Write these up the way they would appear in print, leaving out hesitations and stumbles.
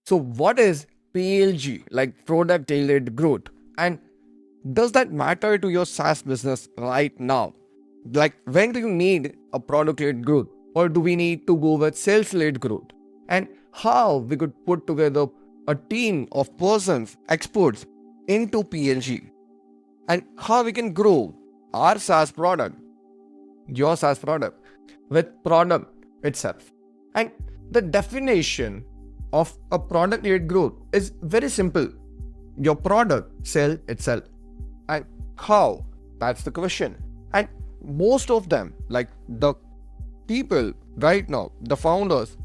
So what is PLG, like product tailored growth? And does that matter to your SaaS business right now? Like, when do you need a product led growth? Or do we need to go with sales led growth? And how we could put together a team of persons, experts into PLG, and how we can grow our SaaS product, your SaaS product, with product itself. And the definition of a product led growth is very simple. Your product sell itself. And how? That's the question. And most of them, like the people right now, the founders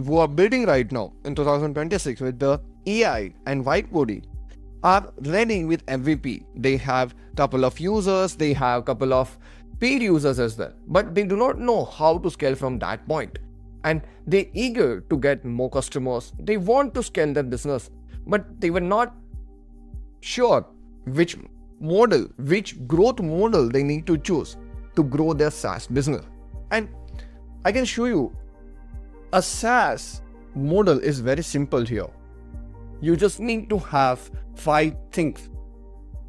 who are building right now in 2026 with the AI and whiteboarding, are ready with MVP. They have couple of users, they have couple of paid users as well, but they do not know how to scale from that point. And they eager to get more customers. They want to scale their business, but they were not sure which model, which growth model they need to choose to grow their SaaS business. And I can show you a SaaS model is very simple here. You just need to have 5 things.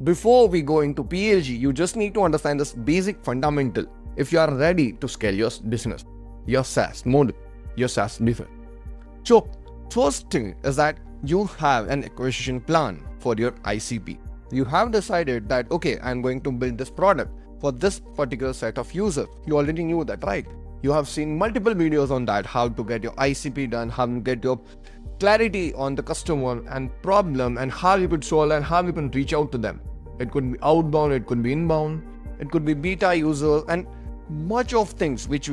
Before we go into PLG, you just need to understand this basic fundamental if you are ready to scale your business, your SaaS model, your SaaS business. So, first thing is that you have an acquisition plan for your ICP. You have decided that, okay, I'm going to build this product for this particular set of users. You already knew that, right? You have seen multiple videos on that, how to get your ICP done, how to get your clarity on the customer and problem, and how you could solve and how you can reach out to them. It could be outbound, it could be inbound, it could be beta user, and much of things which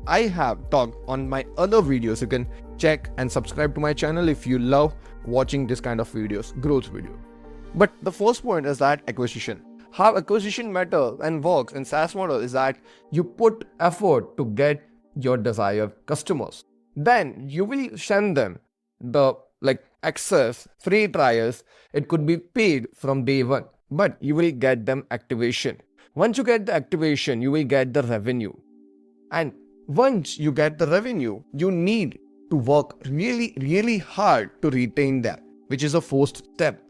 I have talked on my other videos. You can check and subscribe to my channel if you love watching this kind of videos, growth video. But the first point is that acquisition. How acquisition matters and works in SaaS model is that you put effort to get your desired customers. Then you will send them the access, free trials. It could be paid from day one, but you will get them activation. Once you get the activation, you will get the revenue. And once you get the revenue, you need to work really, really hard to retain them, which is a first step.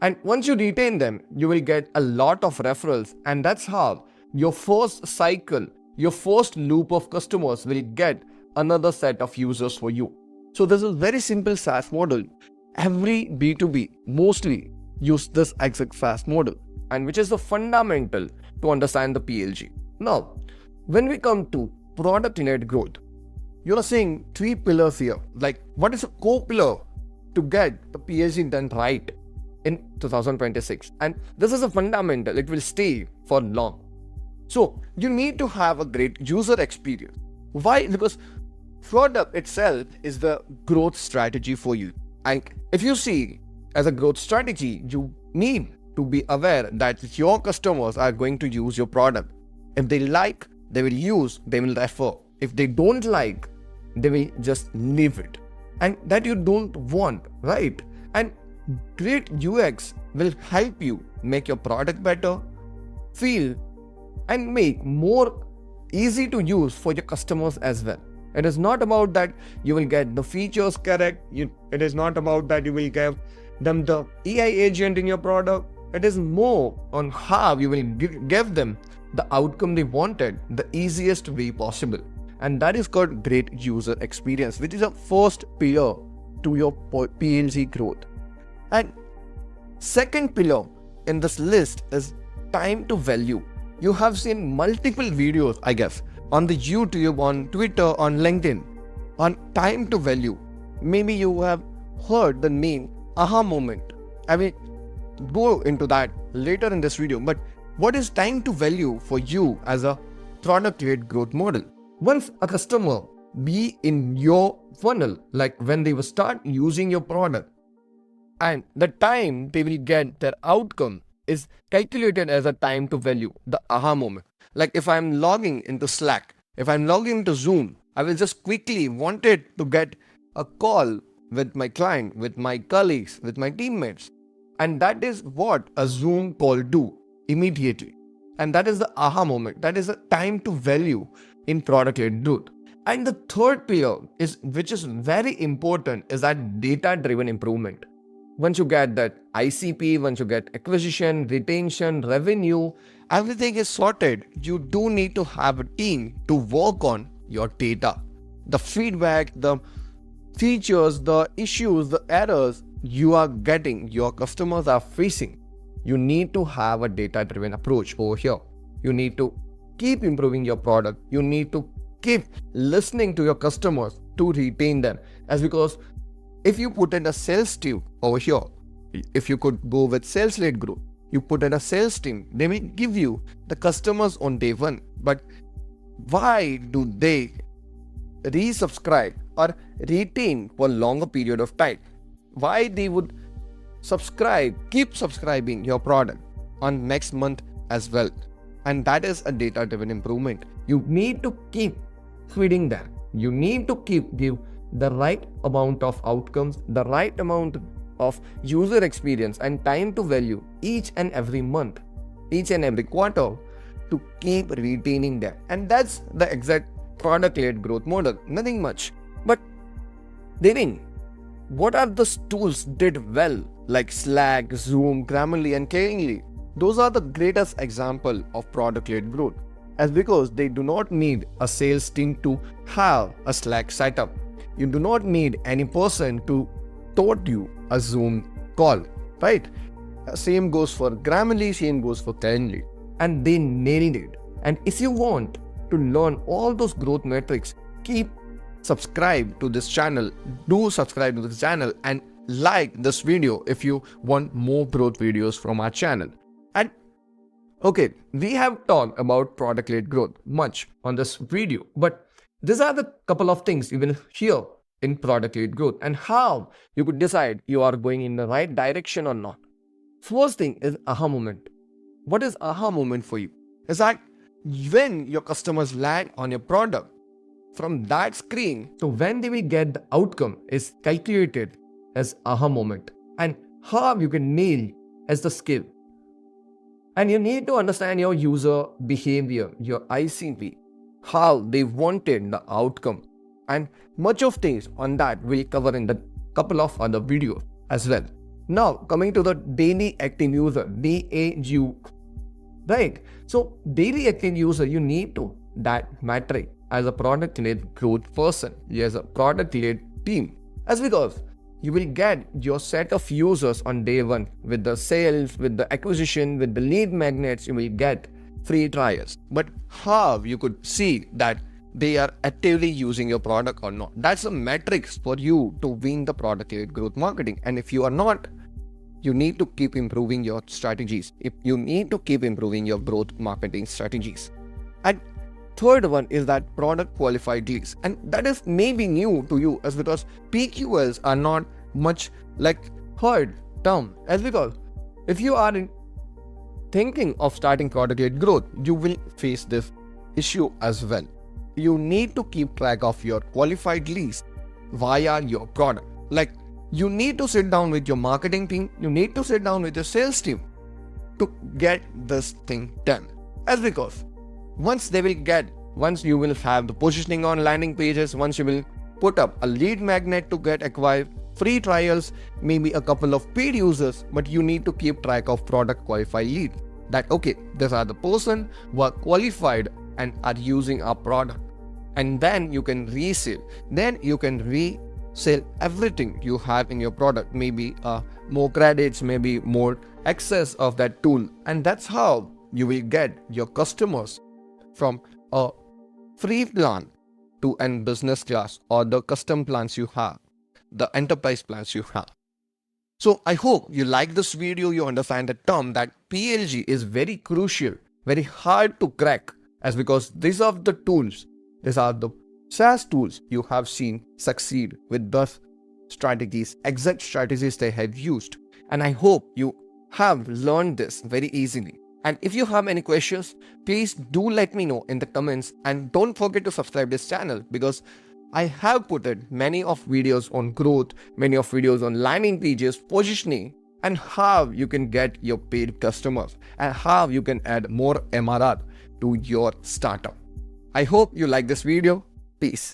And once you retain them, you will get a lot of referrals, and that's how your first cycle, your first loop of customers will get another set of users for you. So this is very simple SaaS model. Every B2B mostly use this exact SaaS model, and which is the fundamental to understand the PLG. Now, when we come to product-led growth, you are seeing 3 pillars here. Like, what is a core pillar to get the PLG done right in 2026? And this is a fundamental. It will stay for long. So you need to have a great user experience. Why? Because product itself is the growth strategy for you. And if you see as a growth strategy, you need to be aware that your customers are going to use your product. If they like, they will use, they will refer. If they don't like, they will just leave it. And that you don't want, right? And great UX will help you make your product better, feel, and make more easy to use for your customers as well. It is not about that you will get the features correct. It is not about that you will give them the AI agent in your product. It is more on how you will give them the outcome they wanted the easiest way possible. And that is called great user experience, which is a first pillar to your PLG growth. And second pillar in this list is time to value. You have seen multiple videos, I guess, on the YouTube, on Twitter, on LinkedIn, on time to value. Maybe you have heard the name aha moment. I will go into that later in this video. But what is time to value for you as a product-led growth model? Once a customer be in your funnel, like when they will start using your product, and the time they will get their outcome is calculated as a time to value, the aha moment. Like if I'm logging into Slack, if I'm logging into Zoom, I will just quickly wanted to get a call with my client, with my colleagues, with my teammates. And that is what a Zoom call do immediately. And that is the aha moment. That is the time to value in product-led growth. And the third pillar is, which is very important, is that data-driven improvement. Once you get that ICP, once you get acquisition, retention, revenue, everything is sorted. You do need to have a team to work on your data. The feedback, the features, the issues, the errors you are getting, your customers are facing. You need to have a data-driven approach over here. You need to keep improving your product. You need to keep listening to your customers to retain them. As because if you put in a sales team over here, if you could go with sales-led growth, you put in a sales team, they may give you the customers on day one. But why do they resubscribe or retain for a longer period of time? Why they would keep subscribing your product on next month as well? And that is a data-driven improvement. You need to keep feeding them. You need to give the right amount of outcomes, the right amount of user experience and time to value each and every month, each and every quarter, to keep retaining them. And that's the exact product-led growth model. Nothing much. But Deven, what are the tools did well, like Slack, Zoom, Grammarly, and Caringly? Those are the greatest example of product-led growth, as because they do not need a sales team to have a Slack setup. You do not need any person to taught you a Zoom call, right? Same goes for Grammarly, same goes for Caringly, and they nailed it. And if you want to learn all those growth metrics, keep subscribe to this channel. Do subscribe to this channel and like this video if you want more growth videos from our channel. And okay, we have talked about product-led growth much on this video, but these are the couple of things you will hear in product-led growth and how you could decide you are going in the right direction or not. First thing is aha moment. What is aha moment for you? Is that when your customers land on your product, from that screen, so when they will get the outcome is calculated as aha moment, and how you can nail as the skill. And you need to understand your user behavior, your ICP, how they wanted the outcome, and much of things on that we'll cover in the couple of other videos as well. Now coming to the daily active user, DAU, right? So daily active user, you need to that metric as a product-led growth person, as a product-led team, as because you will get your set of users on day one with the sales, with the acquisition, with the lead magnets. You will get free trials. But how you could see that they are actively using your product or not? That's a metrics for you to win the product-led growth marketing. And if you are not, you need to keep improving your strategies. If you need to keep improving your growth marketing strategies. And third one is that product qualified leads, and that is maybe new to you, as because PQLs are not much like heard term, as because if you are thinking of starting product-led growth, you will face this issue as well. You need to keep track of your qualified leads via your product. Like, you need to sit down with your marketing team, you need to sit down with your sales team to get this thing done, as because once you will have the positioning on landing pages, once you will put up a lead magnet to get acquired, free trials, maybe a couple of paid users, but you need to keep track of product qualified lead. That okay, these are the person who are qualified and are using our product. And then you can resell. Then you can resell everything you have in your product, maybe more credits, maybe more access of that tool. And that's how you will get your customers from a free plan to an business class or the custom plans you have, the enterprise plans you have. So I hope you like this video. You understand the term that PLG is very crucial, very hard to crack, as because these are the tools, these are the SaaS tools you have seen succeed with those strategies, exact strategies they have used. And I hope you have learned this very easily. And if you have any questions, please do let me know in the comments, and don't forget to subscribe this channel, because I have put in many of videos on growth, many of videos on landing pages, positioning, and how you can get your paid customers and how you can add more MRR to your startup. I hope you like this video. Peace.